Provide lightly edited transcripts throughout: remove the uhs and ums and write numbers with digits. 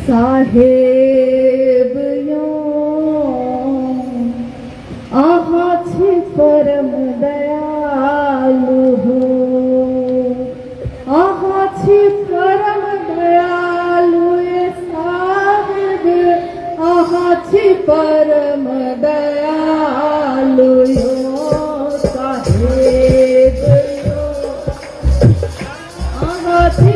साहेब यो आहा छे परम दयालु हो, आहा छे परम दयालु ए साहेब, आहा छे परम दयालु यो साहेब यो आहा छे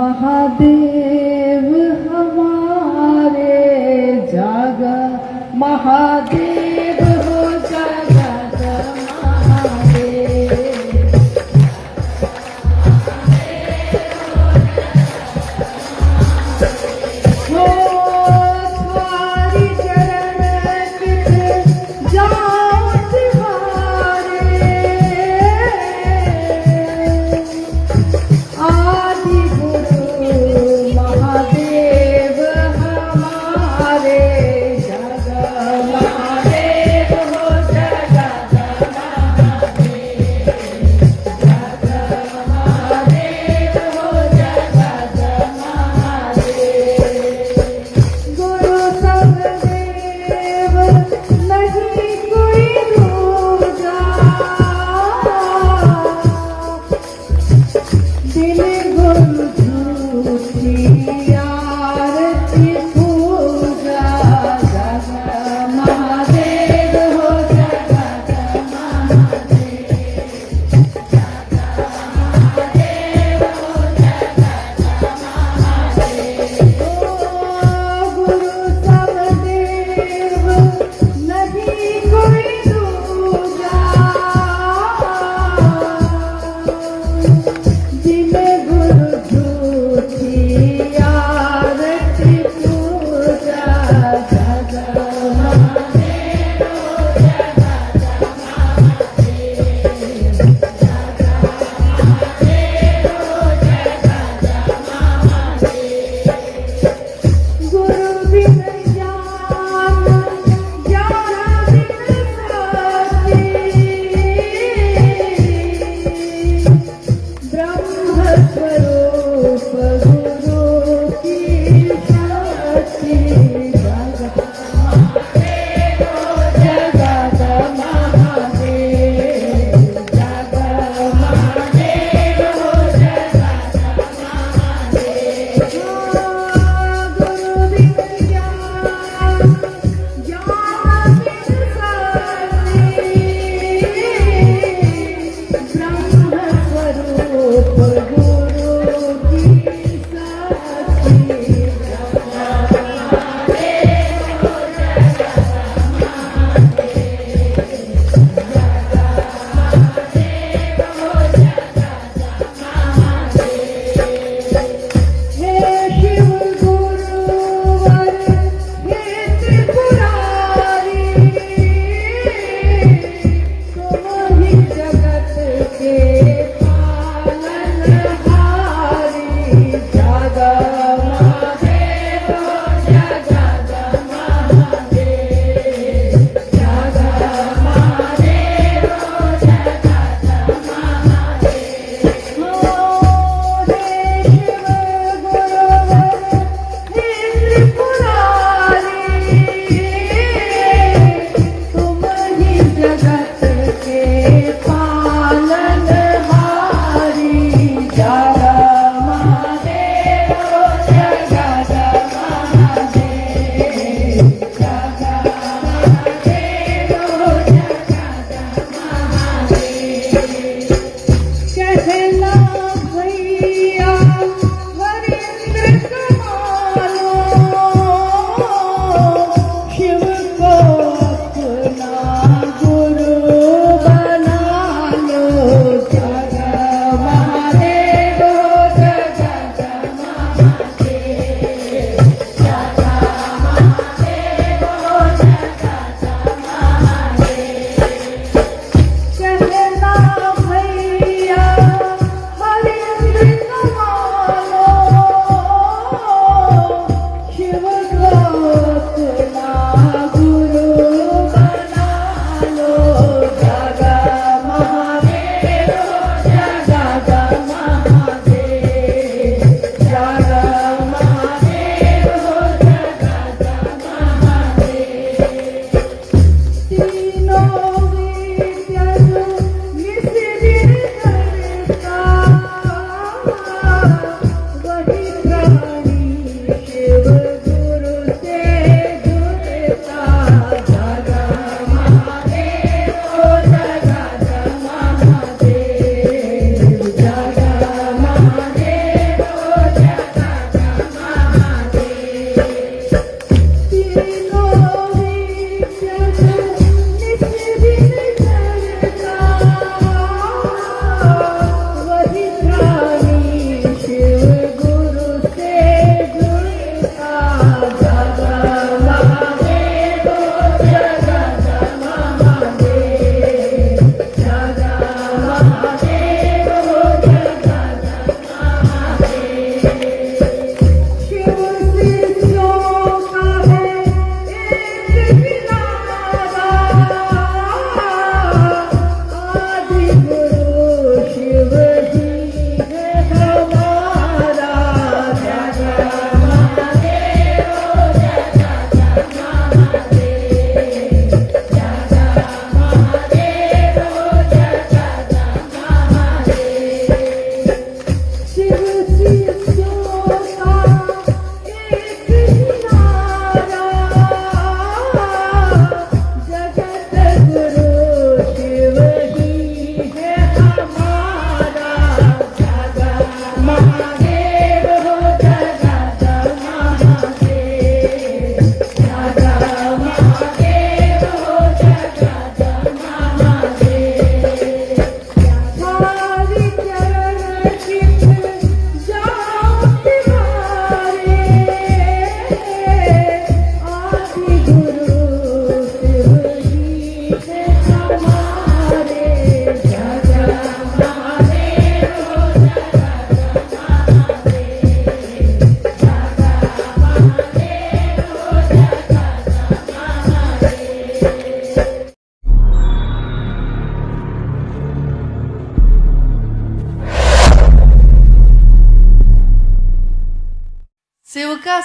महादेव हमारे जागा महादेव हो जगत महादेव हो थारी चरण चित जाओ तिहारे आदि गुरु महादेव हमारे जग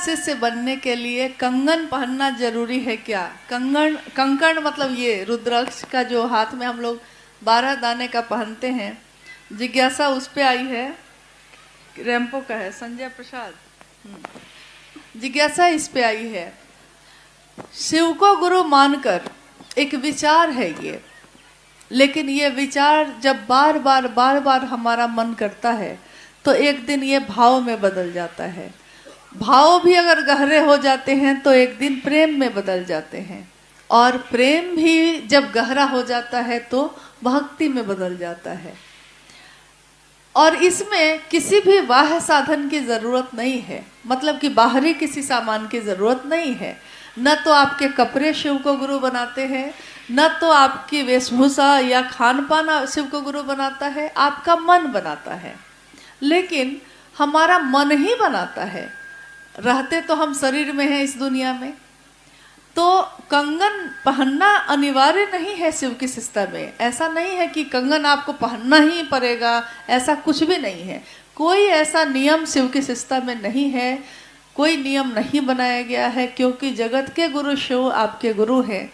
शिष्य बनने के लिए कंगन पहनना जरूरी है क्या? कंकण मतलब ये रुद्राक्ष का जो हाथ में हम लोग 12 दाने का पहनते हैं। जिज्ञासा उस पे आई है, रेम्पो का है, संजय प्रसाद। जिज्ञासा इस पे आई है, शिव को गुरु मानकर एक विचार है ये, लेकिन ये विचार जब बार बार हमारा मन करता है तो एक दिन ये भाव में बदल जाता है। भाव भी अगर गहरे हो जाते हैं तो एक दिन प्रेम में बदल जाते हैं, और प्रेम भी जब गहरा हो जाता है तो भक्ति में बदल जाता है। और इसमें किसी भी बाह्य साधन की जरूरत नहीं है, मतलब कि बाहरी किसी सामान की जरूरत नहीं है। न तो आपके कपड़े शिव को गुरु बनाते हैं, न तो आपकी वेशभूषा या खान पान शिव को गुरु बनाता है, आपका मन बनाता है। लेकिन हमारा मन ही बनाता है, रहते तो हम शरीर में हैं इस दुनिया में। तो कंगन पहनना अनिवार्य नहीं है शिव की शिष्टता में। ऐसा नहीं है कि कंगन आपको पहनना ही पड़ेगा, ऐसा कुछ भी नहीं है। कोई ऐसा नियम शिव की शिष्टता में नहीं है, कोई नियम नहीं बनाया गया है, क्योंकि जगत के गुरु शिव आपके गुरु हैं,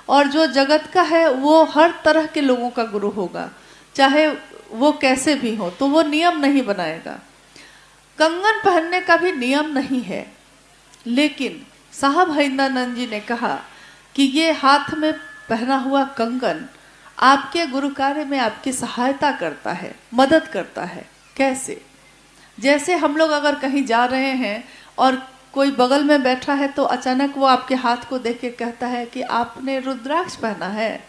और जो जगत का है वो हर तरह के लोगों का गुरु होगा, चाहे वो कैसे भी हो, तो वो नियम नहीं बनाएगा। कंगन पहनने का भी नियम नहीं है, लेकिन साहब हरिंद्रानंद जी ने कहा कि ये हाथ में पहना हुआ कंगन आपके गुरु कार्य में आपकी सहायता करता है, मदद करता है। कैसे? जैसे हम लोग अगर कहीं जा रहे हैं और कोई बगल में बैठा है तो अचानक वो आपके हाथ को देख के कहता है कि आपने रुद्राक्ष पहना है,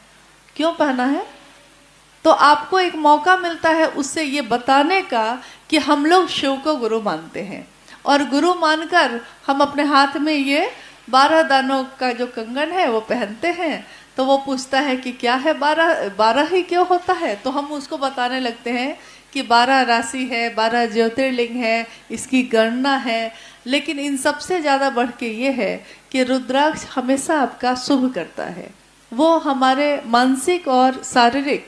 क्यों पहना है? तो आपको एक मौका मिलता है उससे ये बताने का कि हम लोग शिव को गुरु मानते हैं, और गुरु मानकर हम अपने हाथ में ये 12 दानों का जो कंगन है वो पहनते हैं। तो वो पूछता है कि क्या है 12 ही क्यों होता है? तो हम उसको बताने लगते हैं कि 12 राशि है, 12 ज्योतिर्लिंग है, इसकी गणना है। लेकिन इन सबसे ज़्यादा बढ़ के ये है कि रुद्राक्ष हमेशा आपका शुभ करता है। वो हमारे मानसिक और शारीरिक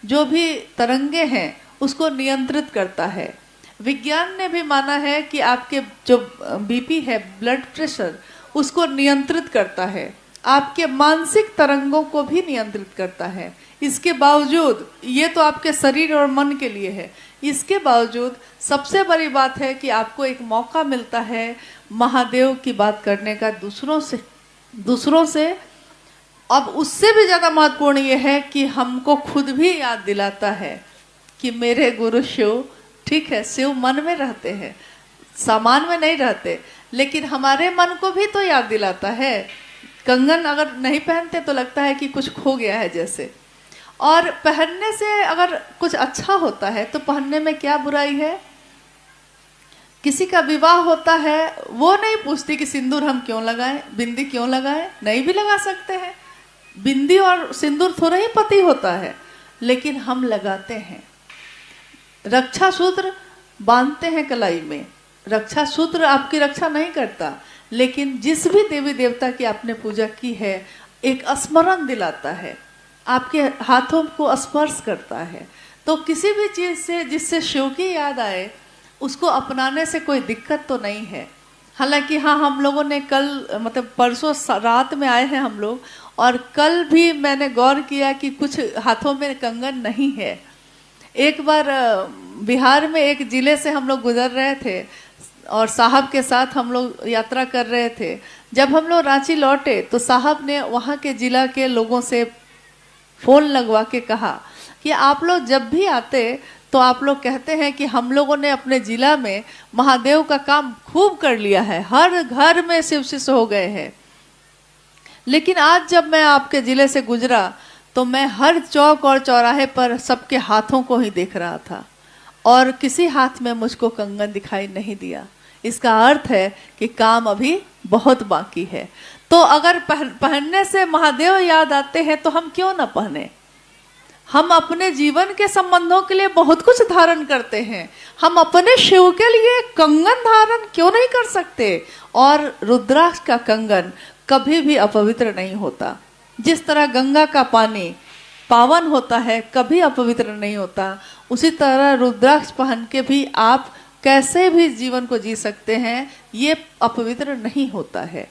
जो भी तरंगे हैं उसको नियंत्रित करता है। विज्ञान ने भी माना है कि आपके जो बीपी है, ब्लड प्रेशर, उसको नियंत्रित करता है, आपके मानसिक तरंगों को भी नियंत्रित करता है। इसके बावजूद, ये तो आपके शरीर और मन के लिए है, इसके बावजूद सबसे बड़ी बात है कि आपको एक मौका मिलता है महादेव की बात करने का दूसरों से। अब उससे भी ज़्यादा महत्वपूर्ण ये है कि हमको खुद भी याद दिलाता है कि मेरे गुरु शिव, ठीक है शिव मन में रहते हैं, सामान में नहीं रहते, लेकिन हमारे मन को भी तो याद दिलाता है। कंगन अगर नहीं पहनते तो लगता है कि कुछ खो गया है जैसे। और पहनने से अगर कुछ अच्छा होता है तो पहनने में क्या बुराई है? किसी का विवाह होता है, वो नहीं पूछती कि सिंदूर हम क्यों लगाएं, बिंदी क्यों लगाएं, नहीं भी लगा सकते हैं। बिंदी और सिंदूर थोड़ा ही पति होता है, लेकिन हम लगाते हैं। रक्षा सूत्र बांधते हैं कलाई में, रक्षा सूत्र आपकी रक्षा नहीं करता, लेकिन जिस भी देवी देवता की आपने पूजा की है एक स्मरण दिलाता है, आपके हाथों को स्पर्श करता है। तो किसी भी चीज़ से जिससे शिव की याद आए उसको अपनाने से कोई दिक्कत तो नहीं है। हालांकि हाँ, हम लोगों ने कल मतलब परसों रात में आए हैं हम लोग, और कल भी मैंने गौर किया कि कुछ हाथों में कंगन नहीं है। एक बार बिहार में एक ज़िले से हम लोग गुजर रहे थे और साहब के साथ हम लोग यात्रा कर रहे थे। जब हम लोग रांची लौटे तो साहब ने वहाँ के ज़िला के लोगों से फ़ोन लगवा के कहा कि आप लोग जब भी आते तो आप लोग कहते हैं कि हम लोगों ने अपने ज़िला में महादेव का काम खूब कर लिया है, हर घर में शिव शिष्य हो गए हैं। लेकिन आज जब मैं आपके ज़िले से गुजरा तो मैं हर चौक और चौराहे पर सबके हाथों को ही देख रहा था, और किसी हाथ में मुझको कंगन दिखाई नहीं दिया। इसका अर्थ है कि काम अभी बहुत बाकी है। तो अगर पहनने से महादेव याद आते हैं तो हम क्यों ना पहने? हम अपने जीवन के संबंधों के लिए बहुत कुछ धारण करते हैं, हम अपने शिव के लिए कंगन धारण क्यों नहीं कर सकते? और रुद्राक्ष का कंगन कभी भी अपवित्र नहीं होता। जिस तरह गंगा का पानी पावन होता है, कभी अपवित्र नहीं होता, उसी तरह रुद्राक्ष पहन के भी आप कैसे भी जीवन को जी सकते हैं, ये अपवित्र नहीं होता है।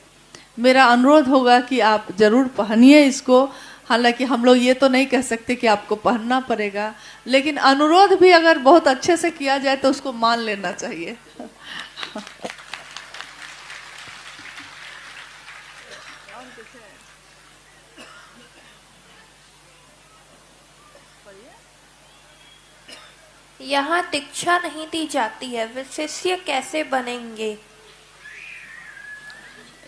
मेरा अनुरोध होगा कि आप जरूर पहनिए इसको। हालांकि हम लोग ये तो नहीं कह सकते कि आपको पहनना पड़ेगा, लेकिन अनुरोध भी अगर बहुत अच्छे से किया जाए तो उसको मान लेना चाहिए। यहाँ दीक्षा नहीं दी जाती है, वे शिष्य कैसे बनेंगे?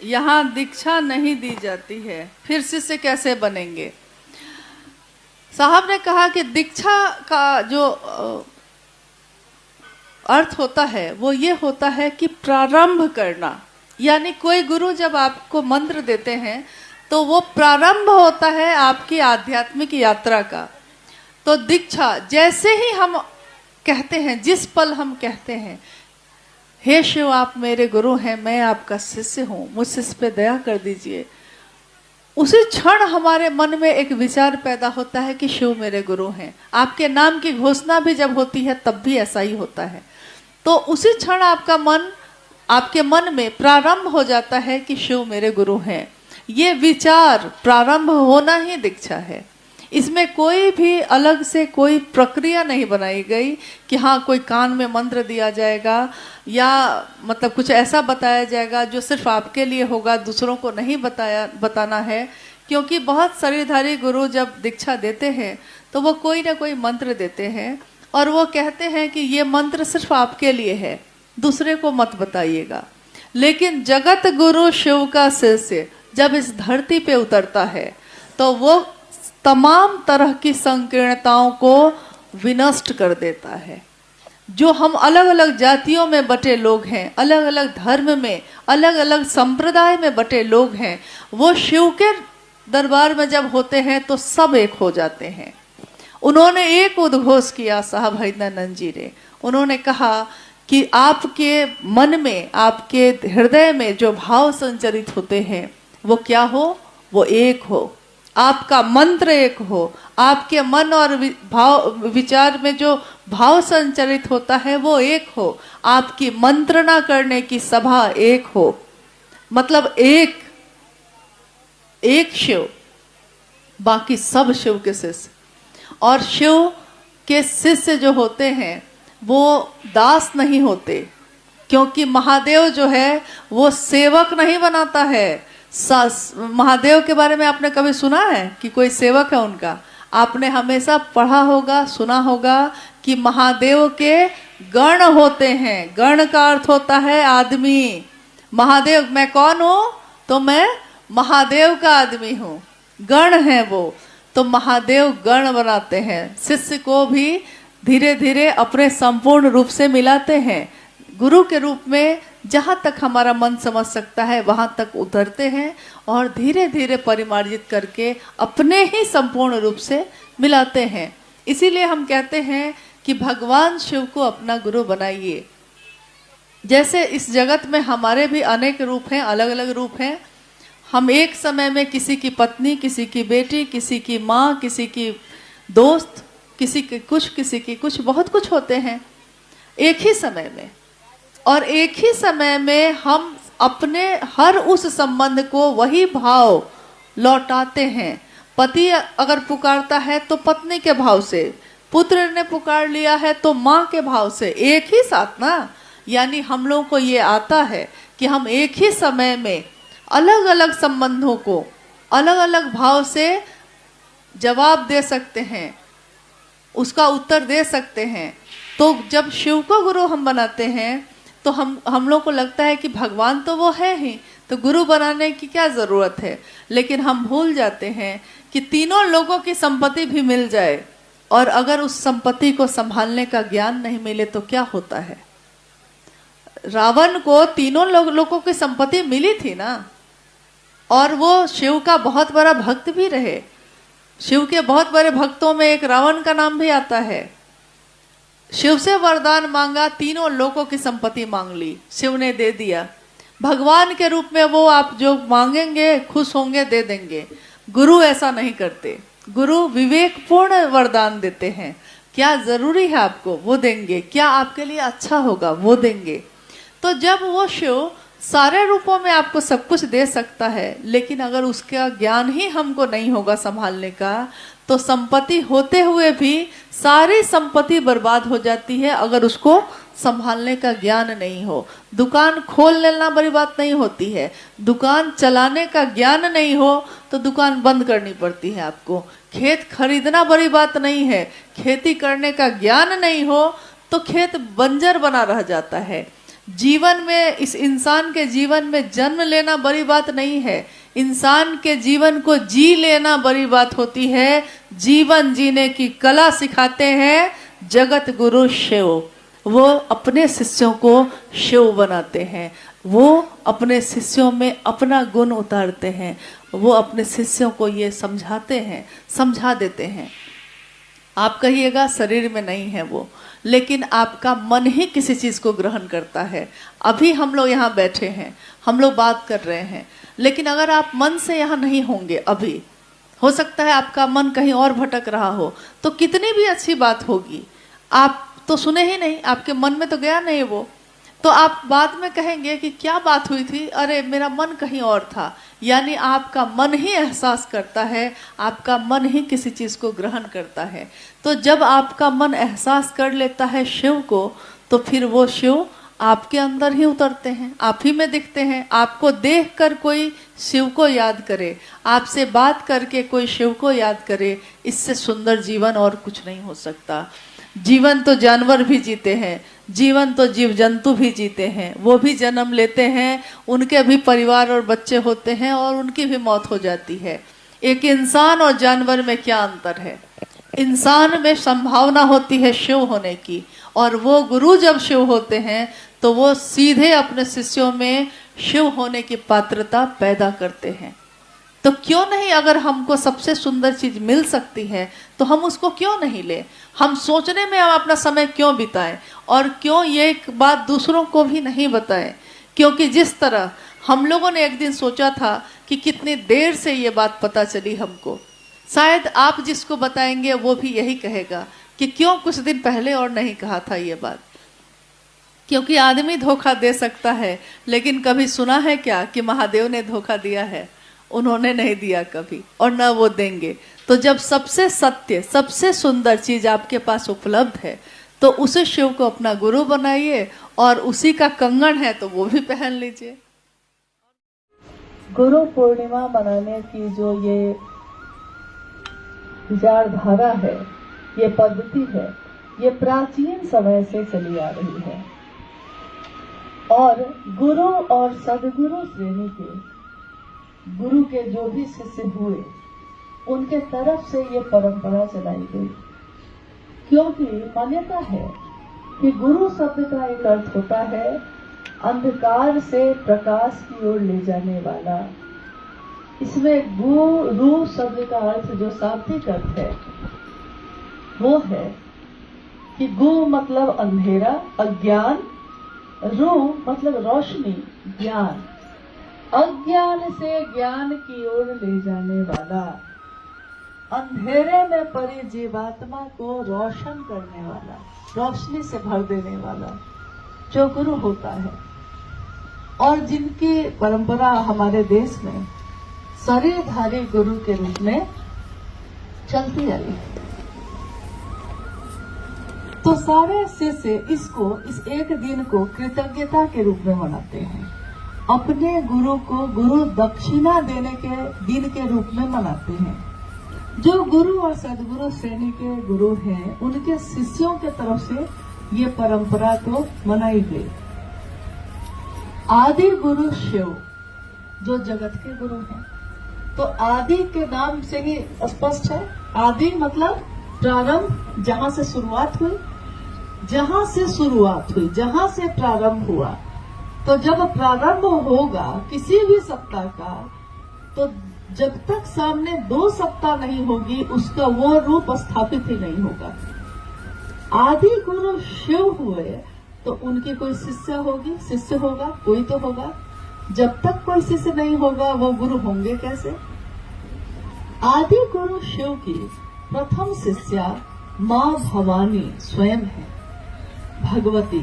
यहाँ दीक्षा नहीं दी जाती है, फिर शिष्य कैसे बनेंगे? साहब ने कहा कि दीक्षा का जो अर्थ होता है वो ये होता है कि प्रारंभ करना। यानी कोई गुरु जब आपको मंत्र देते हैं तो वो प्रारंभ होता है आपकी आध्यात्मिक यात्रा का। तो दीक्षा जैसे ही हम कहते हैं, जिस पल हम कहते हैं हे शिव आप मेरे गुरु हैं, मैं आपका शिष्य हूँ, मुझसे इस पे दया कर दीजिए, उसी क्षण हमारे मन में एक विचार पैदा होता है कि शिव मेरे गुरु हैं। आपके नाम की घोषणा भी जब होती है तब भी ऐसा ही होता है। तो उसी क्षण आपके मन में प्रारंभ हो जाता है कि शिव मेरे गुरु हैं। ये विचार प्रारंभ होना ही दीक्षा है। इसमें कोई भी अलग से कोई प्रक्रिया नहीं बनाई गई कि हाँ कोई कान में मंत्र दिया जाएगा या मतलब कुछ ऐसा बताया जाएगा जो सिर्फ आपके लिए होगा, दूसरों को नहीं बताना है। क्योंकि बहुत शरीरधारी गुरु जब दीक्षा देते हैं तो वो कोई ना कोई मंत्र देते हैं और वो कहते हैं कि ये मंत्र सिर्फ आपके लिए है, दूसरे को मत बताइएगा। लेकिन जगत गुरु शिव का शिष्य जब इस धरती पे उतरता है तो वो तमाम तरह की संकीर्णताओं को विनष्ट कर देता है। जो हम अलग अलग जातियों में बटे लोग हैं, अलग अलग धर्म में, अलग अलग संप्रदाय में बटे लोग हैं, वो शिव के दरबार में जब होते हैं तो सब एक हो जाते हैं। उन्होंने एक उद्घोष किया साहब हरिदयानंद जी ने। उन्होंने कहा कि आपके मन में, आपके हृदय में जो भाव संचरित होते हैं वो क्या हो? वो एक हो। आपका मंत्र एक हो। आपके मन और विचार में जो भाव संचरित होता है वो एक हो। आपकी मंत्रणा करने की सभा एक हो। मतलब एक शिव, बाकी सब शिव के शिष्य। और शिव के शिष्य जो होते हैं वो दास नहीं होते, क्योंकि महादेव जो है वो सेवक नहीं बनाता है। महादेव के बारे में आपने कभी सुना है कि कोई सेवक है उनका? आपने हमेशा पढ़ा होगा, सुना होगा कि महादेव के गण होते हैं। गण का अर्थ होता है आदमी। महादेव, मैं कौन हूं? तो मैं महादेव का आदमी हूं। गण है वो, तो महादेव गण बनाते हैं। शिष्य को भी धीरे धीरे अपने संपूर्ण रूप से मिलाते हैं। गुरु के रूप में जहां तक हमारा मन समझ सकता है वहां तक उतरते हैं और धीरे धीरे परिमार्जित करके अपने ही संपूर्ण रूप से मिलाते हैं। इसीलिए हम कहते हैं कि भगवान शिव को अपना गुरु बनाइए। जैसे इस जगत में हमारे भी अनेक रूप हैं, अलग अलग रूप हैं। हम एक समय में किसी की पत्नी, किसी की बेटी, किसी की माँ, किसी की दोस्त, किसी की कुछ, बहुत कुछ होते हैं एक ही समय में। और एक ही समय में हम अपने हर उस संबंध को वही भाव लौटाते हैं। पति अगर पुकारता है तो पत्नी के भाव से, पुत्र ने पुकार लिया है तो माँ के भाव से, एक ही साथ ना। यानी हम लोगों को ये आता है कि हम एक ही समय में अलग अलग संबंधों को अलग अलग भाव से जवाब दे सकते हैं, उसका उत्तर दे सकते हैं। तो जब शिव को गुरु हम बनाते हैं तो हम लोग को लगता है कि भगवान तो वो है ही, तो गुरु बनाने की क्या जरूरत है। लेकिन हम भूल जाते हैं कि तीनों लोगों की संपत्ति भी मिल जाए और अगर उस संपत्ति को संभालने का ज्ञान नहीं मिले तो क्या होता है। रावण को तीनों लोगों की संपत्ति मिली थी ना, और वो शिव का बहुत बड़ा भक्त भी रहे। शिव के बहुत बड़े भक्तों में एक रावण का नाम भी आता है। शिव से वरदान मांगा, तीनों लोगों की संपत्ति मांग ली, शिव ने दे दिया। भगवान के रूप में वो आप जो मांगेंगे खुश होंगे, दे देंगे। गुरु ऐसा नहीं करते। गुरु विवेकपूर्ण वरदान देते हैं क्या जरूरी है आपको वो देंगे, क्या आपके लिए अच्छा होगा वो देंगे। तो जब वो शिव सारे रूपों में आपको सब कुछ दे सकता है, लेकिन अगर उसका ज्ञान ही हमको नहीं होगा संभालने का, तो संपत्ति होते हुए भी सारी संपत्ति बर्बाद हो जाती है अगर उसको संभालने का ज्ञान नहीं हो। दुकान खोल लेना बड़ी बात नहीं होती है, दुकान चलाने का ज्ञान नहीं हो तो दुकान बंद करनी पड़ती है आपको। खेत खरीदना बड़ी बात नहीं है, खेती करने का ज्ञान नहीं हो तो खेत बंजर बना रह जाता है। जीवन में, इस इंसान के जीवन में जन्म लेना बड़ी बात नहीं है, इंसान के जीवन को जी लेना बड़ी बात होती है। जीवन जीने की कला सिखाते हैं जगत गुरु शिव। वो अपने शिष्यों को शिव बनाते हैं, वो अपने शिष्यों में अपना गुण उतारते हैं, वो अपने शिष्यों को ये समझाते हैं, समझा देते हैं। आप कहिएगा शरीर में नहीं है वो, लेकिन आपका मन ही किसी चीज को ग्रहण करता है। अभी हम लोग यहाँ बैठे हैं, हम लोग बात कर रहे हैं, लेकिन अगर आप मन से यहाँ नहीं होंगे, अभी हो सकता है आपका मन कहीं और भटक रहा हो, तो कितनी भी अच्छी बात होगी आप तो सुने ही नहीं, आपके मन में तो गया नहीं वो, तो आप बाद में कहेंगे कि क्या बात हुई थी, अरे मेरा मन कहीं और था। यानी आपका मन ही एहसास करता है, आपका मन ही किसी चीज को ग्रहण करता है। तो जब आपका मन एहसास कर लेता है शिव को, तो फिर वो शिव आपके अंदर ही उतरते हैं, आप ही में दिखते हैं। आपको देखकर कोई शिव को याद करे, आपसे बात करके कोई शिव को याद करे, इससे सुंदर जीवन और कुछ नहीं हो सकता। जीवन तो जानवर भी जीते हैं, जीवन तो जीव जंतु भी जीते हैं, वो भी जन्म लेते हैं, उनके भी परिवार और बच्चे होते हैं और उनकी भी मौत हो जाती है। एक इंसान और जानवर में क्या अंतर है? इंसान में संभावना होती है शिव होने की, और वो गुरु जब शिव होते हैं तो वो सीधे अपने शिष्यों में शिव होने की पात्रता पैदा करते हैं। तो क्यों नहीं, अगर हमको सबसे सुंदर चीज मिल सकती है तो हम उसको क्यों नहीं ले? हम सोचने में हम अपना समय क्यों बिताएं, और क्यों ये एक बात दूसरों को भी नहीं बताएं? क्योंकि जिस तरह हम लोगों ने एक दिन सोचा था कि कितनी देर से ये बात पता चली हमको, शायद आप जिसको बताएंगे वो भी यही कहेगा कि क्यों कुछ दिन पहले और नहीं कहा था ये बात। क्योंकि आदमी धोखा दे सकता है, लेकिन कभी सुना है क्या कि महादेव ने धोखा दिया है? उन्होंने नहीं दिया कभी, और न वो देंगे। तो जब सबसे सत्य, सबसे सुंदर चीज आपके पास उपलब्ध है, तो उसे शिव को अपना गुरु बनाइए, और उसी का कंगन है तो वो भी पहन लीजिए। गुरु पूर्णिमा मनाने की जो ये विचारधारा है, ये पद्धति है, ये प्राचीन समय से चली आ रही है, और गुरु और सदगुरु श्रेणी के गुरु के जो भी शिष्य हुए, उनके तरफ से ये परंपरा चलाई गई। क्योंकि मान्यता है कि गुरु शब्द का एक अर्थ होता है अंधकार से प्रकाश की ओर ले जाने वाला। इसमें गुरु शब्द का अर्थ जो शाब्दिक अर्थ है वो है कि गु मतलब अंधेरा, अज्ञान, रू मतलब रोशनी, ज्ञान। अज्ञान से ज्ञान की ओर ले जाने वाला, अंधेरे में पड़ी जीवात्मा को रोशन करने वाला, रोशनी से भर देने वाला जो गुरु होता है, और जिनकी परंपरा हमारे देश में शरीरधारी गुरु के रूप में चलती आई। तो सारे शिष्य इस एक दिन को कृतज्ञता के रूप में मनाते हैं, अपने गुरु को गुरु दक्षिणा देने के दिन के रूप में मनाते हैं। जो गुरु और सदगुरु श्रेणी के गुरु हैं, उनके शिष्यों के तरफ से ये परंपरा तो मनाई गई। आदि गुरु शिव जो जगत के गुरु हैं, तो आदि के नाम से ही स्पष्ट है। आदि मतलब प्रारंभ, जहां से शुरुआत हुई, जहां से शुरुआत हुई, जहां से प्रारंभ हुआ। तो जब प्रारंभ होगा किसी भी सत्ता का, तो जब तक सामने दो सत्ता नहीं होगी, उसका वो रूप स्थापित ही नहीं होगा। आदि गुरु शिव हुए तो उनकी कोई शिष्य होगी, शिष्य होगा, कोई तो होगा। जब तक कोई शिष्य नहीं होगा वो गुरु होंगे कैसे? आदि गुरु शिव की प्रथम शिष्या माँ भवानी स्वयं है, भगवती,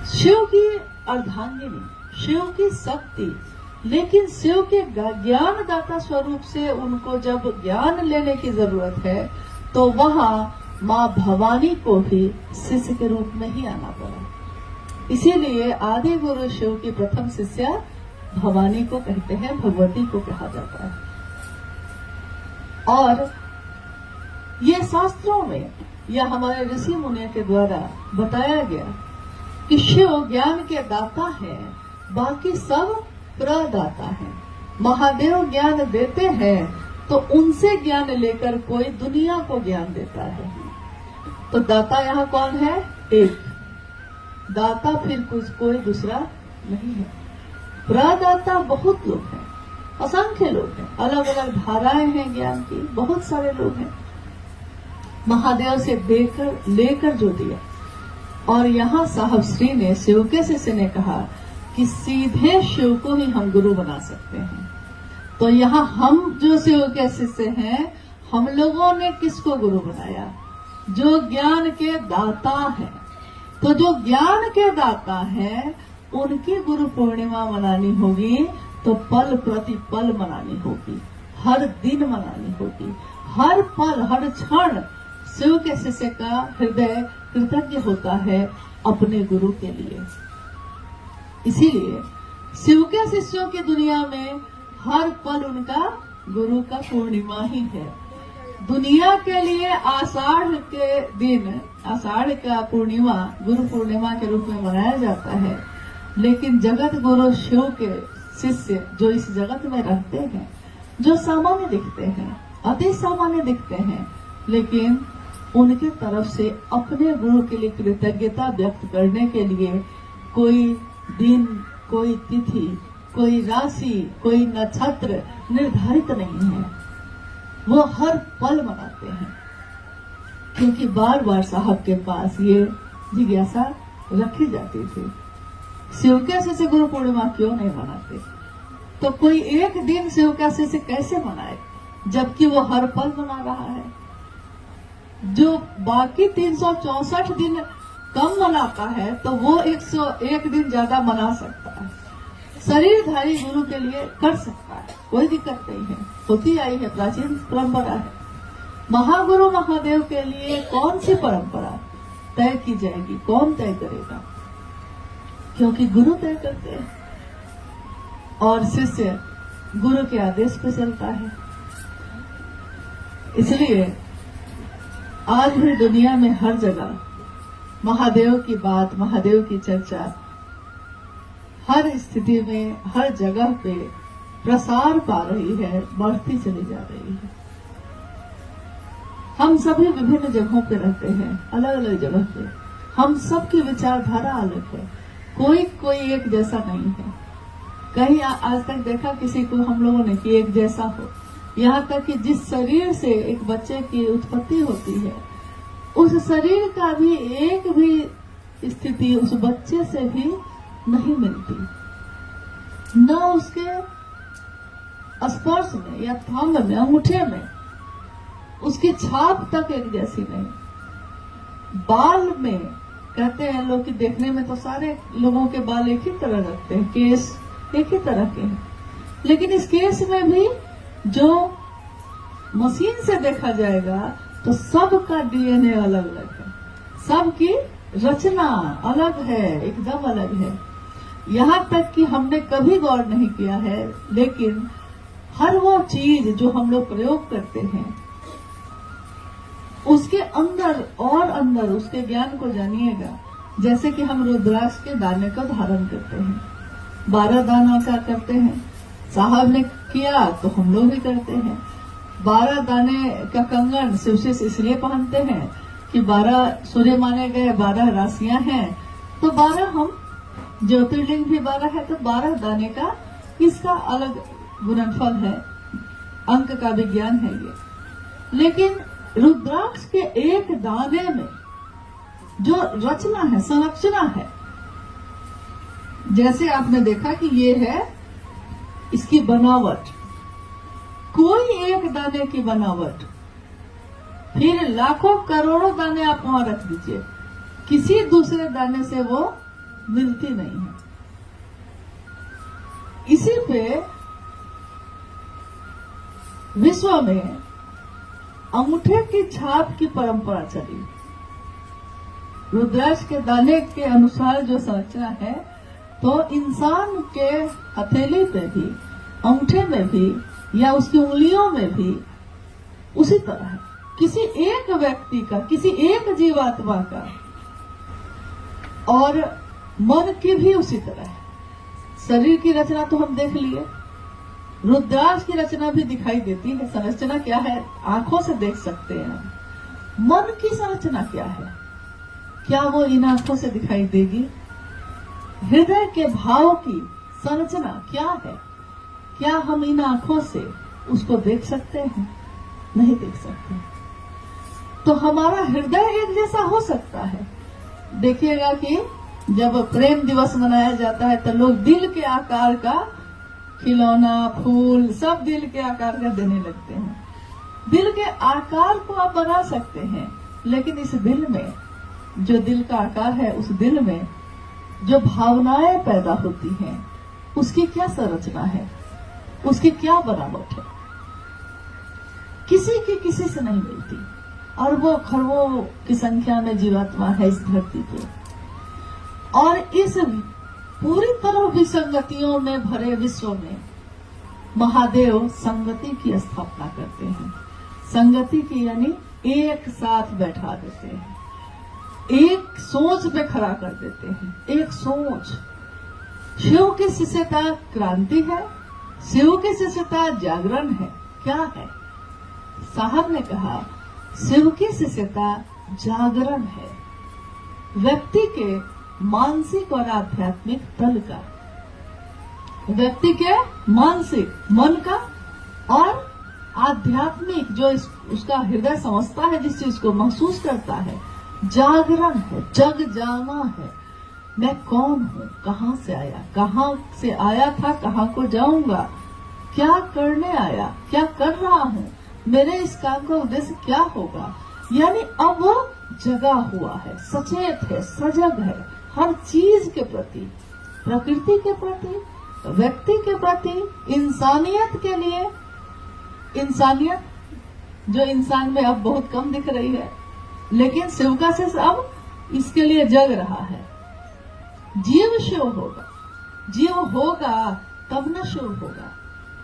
शिव की अर्धांगिनी, शिव की शक्ति। लेकिन शिव के ज्ञान दाता स्वरूप से उनको जब ज्ञान लेने की जरूरत है तो वहां माँ भवानी को भी शिष्य के रूप में ही आना पड़ा। इसीलिए आदि गुरु शिव की प्रथम शिष्या भवानी को कहते हैं, भगवती को कहा जाता है। और ये शास्त्रों में या हमारे ऋषि मुनि के द्वारा बताया गया कि शिव ज्ञान के दाता है, बाकी सब प्रदाता है। महादेव ज्ञान देते हैं तो उनसे ज्ञान लेकर कोई दुनिया को ज्ञान देता है। तो दाता यहाँ कौन है? एक दाता, फिर कुछ कोई दूसरा नहीं है। प्रदाता बहुत लोग हैं, असंख्य लोग हैं, अलग अलग धाराएं हैं ज्ञान की, बहुत सारे लोग हैं। महादेव से देकर लेकर जो दिया। और यहाँ साहब श्री ने शिव के शिष्य ने कहा कि सीधे शिव को ही हम गुरु बना सकते हैं। तो यहाँ हम जो शिव के शिष्य हैं, हम लोगों ने किसको गुरु बनाया? जो ज्ञान के दाता है। तो जो ज्ञान के दाता है उनकी गुरु पूर्णिमा मनानी होगी, तो पल प्रति पल मनानी होगी, हर दिन मनानी होगी, हर पल हर क्षण शिव के शिष्य का हृदय कृतज्ञ होता है अपने गुरु के लिए। इसीलिए शिव के शिष्यों की दुनिया में हर पल उनका गुरु का पूर्णिमा ही है। दुनिया के लिए आषाढ़ के दिन, आषाढ़ का पूर्णिमा गुरु पूर्णिमा के रूप में मनाया जाता है। लेकिन जगत गुरु शिव के शिष्य जो इस जगत में रहते हैं, जो सामान्य दिखते हैं, अति सामान्य दिखते हैं, लेकिन उनके तरफ से अपने गुरु के लिए कृतज्ञता व्यक्त करने के लिए कोई दिन, कोई तिथि, कोई राशि, कोई नक्षत्र निर्धारित नहीं है। वो हर पल मनाते हैं, क्योंकि बार बार साहब के पास ये जिज्ञासा रखी जाती थी, शिव के शिष्य गुरु पूर्णिमा क्यों नहीं मनाते? तो कोई एक दिन शिव के शिष्य कैसे मनाए, जबकि वो हर पल मना रहा है? जो बाकी 364 दिन कम मनाता है, तो वो 101 दिन ज्यादा मना सकता है। शरीरधारी गुरु के लिए कर सकता है, कोई दिक्कत नहीं है, होती आई है, प्राचीन परंपरा है। महागुरु महादेव के लिए कौन सी परंपरा तय की जाएगी? कौन तय करेगा? क्योंकि गुरु तय करते हैं और शिष्य गुरु के आदेश पे चलता है। इसलिए आज भी दुनिया में हर जगह महादेव की बात, महादेव की चर्चा हर स्थिति में, हर जगह पे प्रसार पा रही है, बढ़ती चली जा रही है। हम सभी विभिन्न जगहों पे रहते हैं, अलग अलग जगह पे, हम सबकी विचारधारा अलग है, कोई एक जैसा नहीं है। कहीं आज तक देखा किसी को हम लोगों ने कि एक जैसा हो। यहाँ तक कि जिस शरीर से एक बच्चे की उत्पत्ति होती है, उस शरीर का भी एक भी स्थिति उस बच्चे से भी नहीं मिलती, न उसके स्पर्श में या थंब में, अंगूठे में, उसकी छाप तक एक जैसी नहीं। बाल में कहते हैं लोग कि देखने में तो सारे लोगों के बाल एक ही तरह लगते हैं, केस एक ही तरह के हैं, लेकिन इस केस में भी जो मशीन से देखा जाएगा तो सबका डीएनए अलग अलग है, सबकी रचना अलग है, एकदम अलग है। यहाँ तक कि हमने कभी गौर नहीं किया है, लेकिन हर वो चीज जो हम लोग प्रयोग करते हैं उसके अंदर और अंदर उसके ज्ञान को जानिएगा। जैसे कि हम रुद्राक्ष के दाने का धारण करते हैं, 12 दाना का करते हैं, साहब ने किया तो हम लोग भी करते हैं। 12 दाने का कंगन शिवशिष्य इसलिए पहनते हैं कि 12 सूर्य माने गए, 12 राशियां हैं, तो 12 हम ज्योतिर्लिंग भी 12 है, तो 12 दाने का इसका अलग गुणनफल है, अंक का विज्ञान है ये। लेकिन रुद्राक्ष के एक दाने में जो रचना है, संरचना है, जैसे आपने देखा कि ये है इसकी बनावट, कोई एक दाने की बनावट फिर लाखों करोड़ों दाने आप वहां रख दीजिए, किसी दूसरे दाने से वो मिलती नहीं है। इसी पे विश्व में अंगूठे की छाप की परंपरा चली। रुद्राक्ष के दाने के अनुसार जो संरचना है, तो इंसान के हथेली पे भी, अंगूठे में भी या उसकी उंगलियों में भी उसी तरह है। किसी एक व्यक्ति का, किसी एक जीवात्मा का, और मन की भी उसी तरह है। शरीर की रचना तो हम देख लिए, रुद्राक्ष की रचना भी दिखाई देती है। संरचना क्या है आंखों से देख सकते हैं हम। मन की संरचना क्या है, क्या वो इन आंखों से दिखाई देगी? हृदय के भाव की संरचना क्या है, क्या हम इन आंखों से उसको देख सकते हैं? नहीं देख सकते। तो हमारा हृदय एक जैसा हो सकता है। देखिएगा कि जब प्रेम दिवस मनाया जाता है तो लोग दिल के आकार का खिलौना, फूल सब दिल के आकार का देने लगते हैं। दिल के आकार को आप बना सकते हैं, लेकिन इस दिल में, जो दिल का आकार है, उस दिल में जो भावनाएं पैदा होती हैं, उसकी क्या संरचना है, उसकी क्या बनावट है, किसी की किसी से नहीं मिलती। अरबों खरबों की संख्या में जीवात्मा है इस धरती पे, और इस पूरी तरह विसंगतियों में भरे विश्व में महादेव संगति की स्थापना करते हैं। संगति की यानी एक साथ बैठा देते हैं, एक सोच पे खड़ा कर देते हैं, एक सोच। शिव की शिष्यता क्रांति है, शिव की शिष्यता जागरण है। क्या है? साहब ने कहा शिव की शिष्यता जागरण है, व्यक्ति के मानसिक और आध्यात्मिक तल का, व्यक्ति के मानसिक मन का और आध्यात्मिक जो उसका हृदय समझता है, जिस चीज को महसूस करता है, जागरण है, जग जाना है। मैं कौन हूँ, कहाँ से आया, कहाँ से आया था, कहाँ को जाऊंगा, क्या करने आया, क्या कर रहा हूँ, मेरे इस काम का उद्देश्य क्या होगा। यानी अब वो जगा हुआ है, सचेत है, सजग है हर चीज के प्रति, प्रकृति के प्रति, व्यक्ति के प्रति, इंसानियत के लिए। इंसानियत जो इंसान में अब बहुत कम दिख रही है, लेकिन शिव का शिष्य अब इसके लिए जग रहा है। जीव शिव होगा, जीव होगा तब न शिव होगा।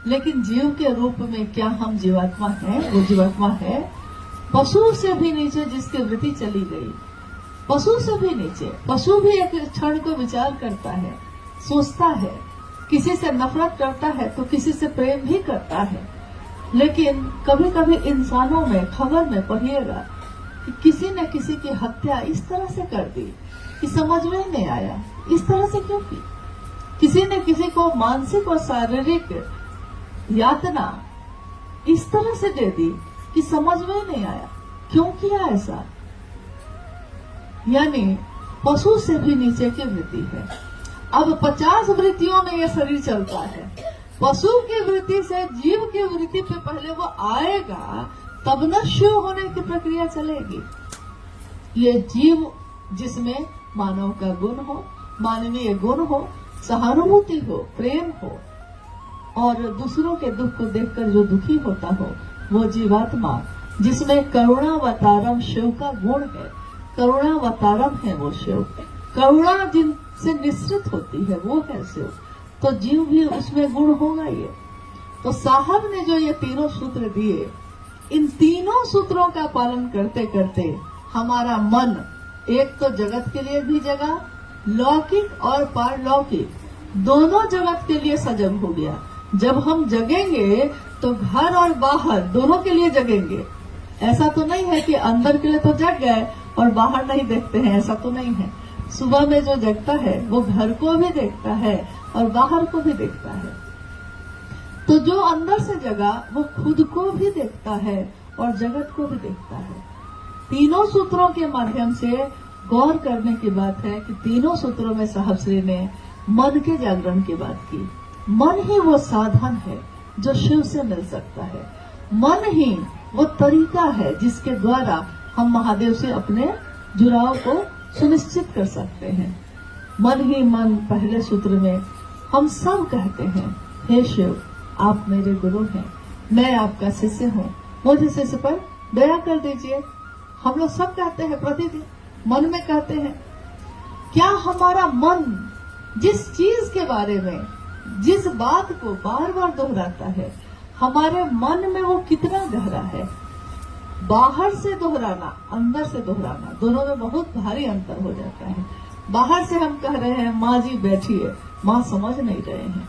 लेकिन जीव के रूप में क्या हम जीवात्मा है? वो जीवात्मा है पशु से भी नीचे जिसकी वृत्ति चली गई, पशु से भी नीचे। पशु भी एक क्षण को विचार करता है, सोचता है, किसी से नफरत करता है तो किसी से प्रेम भी करता है। लेकिन कभी कभी इंसानों में, खबर में पढ़िएगा कि किसी ने किसी की हत्या इस तरह से कर दी कि समझ में नहीं आया, इस तरह से क्यों की। किसी ने किसी को मानसिक और शारीरिक यातना इस तरह से दे दी कि समझ में नहीं आया, क्यों किया ऐसा। यानी पशु से भी नीचे की वृत्ति है। अब 50 वृत्तियों में यह शरीर चलता है। पशु की वृत्ति से जीव की वृत्ति पे पहले वो आएगा, तब न शिव होने की प्रक्रिया चलेगी। ये जीव जिसमें मानव का गुण हो, मानवीय गुण हो, सहानुभूति हो, प्रेम हो, और दूसरों के दुख को देखकर जो दुखी होता हो, वो जीवात्मा जिसमें करुणावतारम शिव का गुण है। करुणावतारम है वो शिव, करुणा जिनसे निश्चित होती है वो है शिव। तो जीव भी उसमें गुण होगा ये। तो साहब ने जो ये तीनों सूत्र दिए, इन तीनों सूत्रों का पालन करते करते हमारा मन एक तो जगत के लिए भी जगा, लौकिक और पारलौकिक दोनों जगत के लिए सजग हो गया। जब हम जगेंगे तो घर और बाहर दोनों के लिए जगेंगे। ऐसा तो नहीं है कि अंदर के लिए तो जग गए और बाहर नहीं देखते हैं, ऐसा तो नहीं है। सुबह में जो जगता है वो घर को भी देखता है और बाहर को भी देखता है। तो जो अंदर से जगा वो खुद को भी देखता है और जगत को भी देखता है। तीनों सूत्रों के माध्यम से गौर करने की बात है कि तीनों सूत्रों में साहब श्री ने मन के जागरण की बात की। मन ही वो साधन है जो शिव से मिल सकता है। मन ही वो तरीका है जिसके द्वारा हम महादेव से अपने जुड़ाव को सुनिश्चित कर सकते हैं। मन ही मन पहले सूत्र में हम सब कहते हैं, हे शिव आप मेरे गुरु हैं, मैं आपका शिष्य हूँ, मुझे शिष्य पर दया कर दीजिए। हम लोग सब कहते हैं, प्रतिदिन मन में कहते हैं। क्या हमारा मन जिस चीज के बारे में, जिस बात को बार बार दोहराता है, हमारे मन में वो कितना गहरा है? बाहर से दोहराना, अंदर से दोहराना, दोनों में बहुत भारी अंतर हो जाता है। बाहर से हम कह रहे हैं माँ जी बैठिए, माँ समझ नहीं रहे हैं।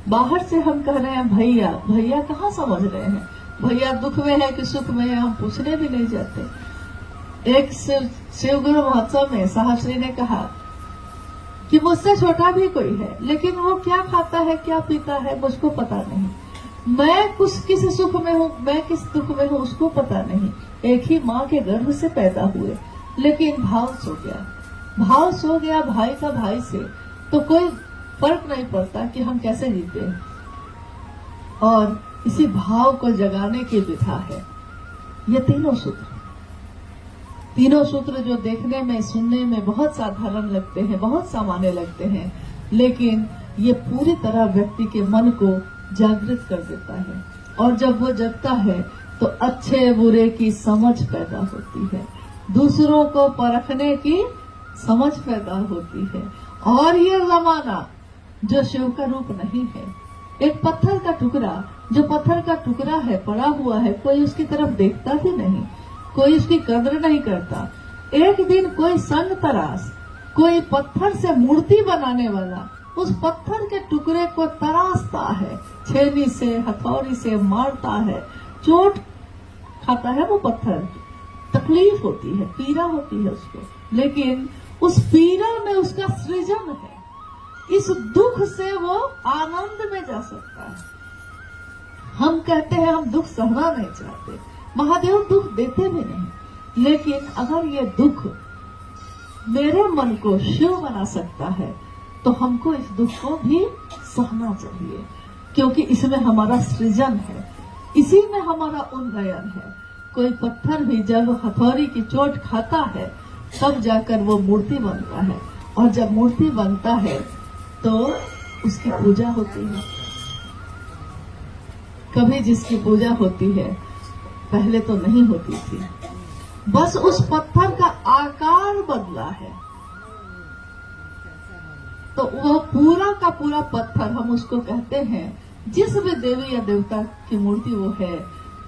बाहर से हम कह रहे हैं भैया, भैया कहाँ समझ रहे हैं? भैया दुख में है कि सुख में है, हम पूछने भी नहीं जाते। एक शिव गुरु महोत्सव में साहब श्री ने कहा कि मुझसे छोटा भी कोई है, लेकिन वो क्या खाता है, क्या पीता है, मुझको पता नहीं। मैं किस सुख में हूँ, मैं किस दुख में हूँ, उसको पता नहीं। एक ही माँ के गर्भ से पैदा हुए, लेकिन भाव सो गया, भाव सो गया भाई का भाई से, तो कोई फर्क नहीं पड़ता कि हम कैसे जीते हैं। और इसी भाव को जगाने की विधा है ये तीनों सूत्र। तीनों सूत्र जो देखने में, सुनने में बहुत साधारण लगते हैं, बहुत सामान्य लगते हैं, लेकिन ये पूरी तरह व्यक्ति के मन को जागृत कर देता है। और जब वो जगता है तो अच्छे बुरे की समझ पैदा होती है, दूसरों को परखने की समझ पैदा होती है। और ये जमाना जो शिव का रूप नहीं है, एक पत्थर का टुकड़ा, जो पत्थर का टुकड़ा है, पड़ा हुआ है, कोई उसकी तरफ देखता भी नहीं, कोई उसकी कदर नहीं करता। एक दिन कोई संग तरास, कोई पत्थर से मूर्ति बनाने वाला उस पत्थर के टुकड़े को तराशता है, छेनी से, हथौड़ी से मारता है, चोट खाता है वो पत्थर, तकलीफ होती है, पीड़ा होती है उसको, लेकिन उस पीड़ा में उसका सृजन है। इस दुख से वो आनंद में जा सकता है। हम कहते हैं हम दुख सहना नहीं चाहते, महादेव दुख देते भी नहीं, लेकिन अगर ये दुख मेरे मन को शिव बना सकता है तो हमको इस दुख को भी सहना चाहिए, क्योंकि इसमें हमारा सृजन है, इसी में हमारा उन्नयन है। कोई पत्थर भी जब हथौड़ी की चोट खाता है तब जाकर वो मूर्ति बनता है, और जब मूर्ति बनता है तो उसकी पूजा होती है। कभी जिसकी पूजा होती है, पहले तो नहीं होती थी, बस उस पत्थर का आकार बदला है, तो वह पूरा का पूरा पत्थर, हम उसको कहते हैं, जिस भी देवी या देवता की मूर्ति वो है,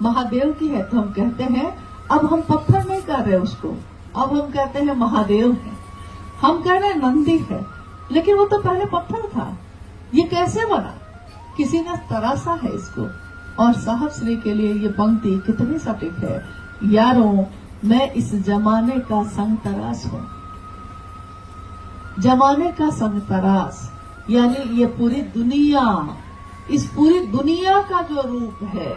महादेव की है, तो हम कहते हैं अब हम पत्थर नहीं कह रहे उसको, अब हम कहते हैं महादेव है। हम कह रहे हैं नंदी है, लेकिन वो तो पहले पत्थर था। ये कैसे बना? किसी ने तराशा है इसको। और साहब श्री के लिए ये पंक्ति कितनी सटीक है, यारों मैं इस जमाने का संग तराश हूँ। जमाने का संग तराश यानी ये पूरी दुनिया, इस पूरी दुनिया का जो रूप है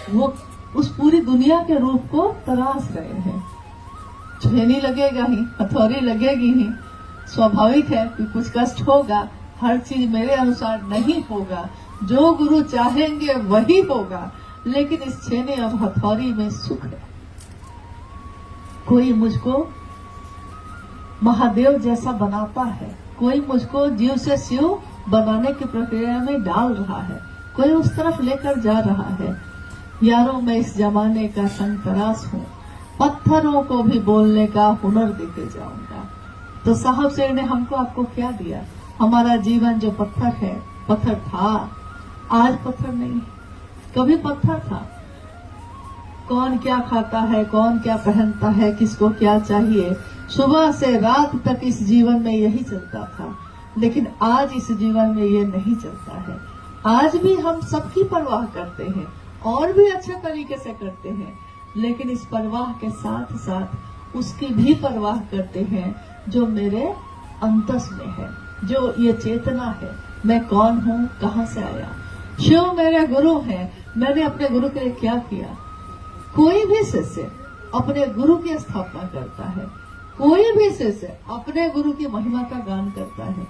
वो उस पूरी दुनिया के रूप को तराश रहे हैं। छेनी लगेगा ही, हथौड़ी लगेगी ही, स्वाभाविक है कि कुछ कष्ट होगा, हर चीज मेरे अनुसार नहीं होगा, जो गुरु चाहेंगे वही होगा, लेकिन इस छेनी और हथौड़ी में सुख है। कोई मुझको महादेव जैसा बनाता है, कोई मुझको जीव से शिव बनाने की प्रक्रिया में डाल रहा है, कोई उस तरफ लेकर जा रहा है। यारों मैं इस जमाने का संग तराश हूँ, पत्थरों को भी बोलने का हुनर देके जाऊंगा। तो साहब शेर ने हमको आपको क्या दिया? हमारा जीवन जो पत्थर है, पत्थर था, आज पत्थर नहीं, कभी पत्थर था। कौन क्या खाता है, कौन क्या पहनता है, किसको क्या चाहिए, सुबह से रात तक इस जीवन में यही चलता था, लेकिन आज इस जीवन में ये नहीं चलता है। आज भी हम सबकी परवाह करते हैं और भी अच्छे तरीके से करते हैं, लेकिन इस परवाह के साथ साथ उसकी भी परवाह करते हैं जो मेरे अंतस में है, जो ये चेतना है, मैं कौन हूँ, कहाँ से आया। शिव मेरे गुरु हैं, मैंने अपने गुरु के लिए क्या किया। कोई भी शिष्य अपने गुरु की स्थापना करता है, कोई भी शिष्य अपने गुरु की महिमा का गान करता है।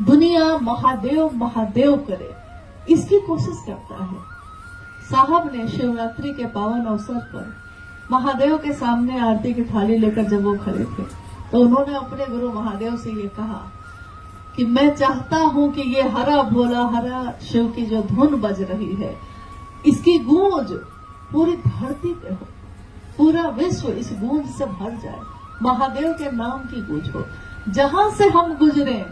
दुनिया महादेव महादेव करे इसकी कोशिश करता है, साहब ने शिवरात्रि के पावन अवसर पर महादेव के सामने आरती की थाली लेकर जब वो खड़े थे तो उन्होंने अपने गुरु महादेव से ये कहा कि मैं चाहता हूं कि ये हरा भोला हरा शिव की जो धुन बज रही है, इसकी गूंज पूरी धरती पे हो, पूरा विश्व इस गूंज से भर जाए, महादेव के नाम की गूंज हो, जहां से हम गुजरे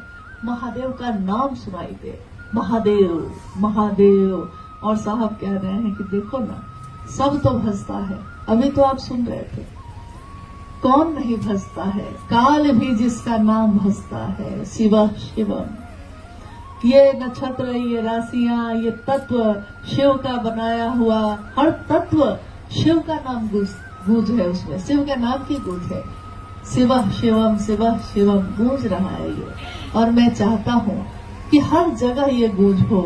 महादेव का नाम सुनाई दे, महादेव महादेव। और साहब कह रहे हैं कि देखो ना, सब तो भजता है, अभी तो आप सुन रहे थे, कौन नहीं भजता है, काल भी जिसका नाम भजता है, शिव शिवम। ये नक्षत्र, ये राशियां, ये तत्व शिव का बनाया हुआ, हर तत्व शिव का नाम गूंज है, उसमें शिव के नाम की गूंज है, शिव शिवम गूंज रहा है ये। और मैं चाहता हूं कि हर जगह ये गूंज हो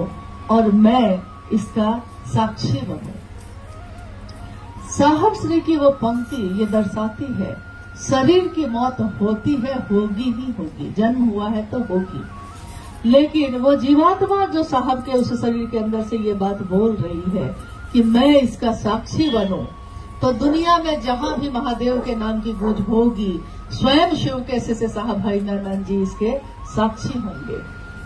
और मैं इसका साक्षी बनूं। साहब श्री की वो पंक्ति ये दर्शाती है, शरीर की मौत होती है, होगी ही होगी, जन्म हुआ है तो होगी, लेकिन वो जीवात्मा जो साहब के उस शरीर के अंदर से ये बात बोल रही है कि मैं इसका साक्षी बनूं, तो दुनिया में जहां भी महादेव के नाम की गूंज होगी, स्वयं शिव के से साहब भाई नारायण जी इसके साक्षी होंगे।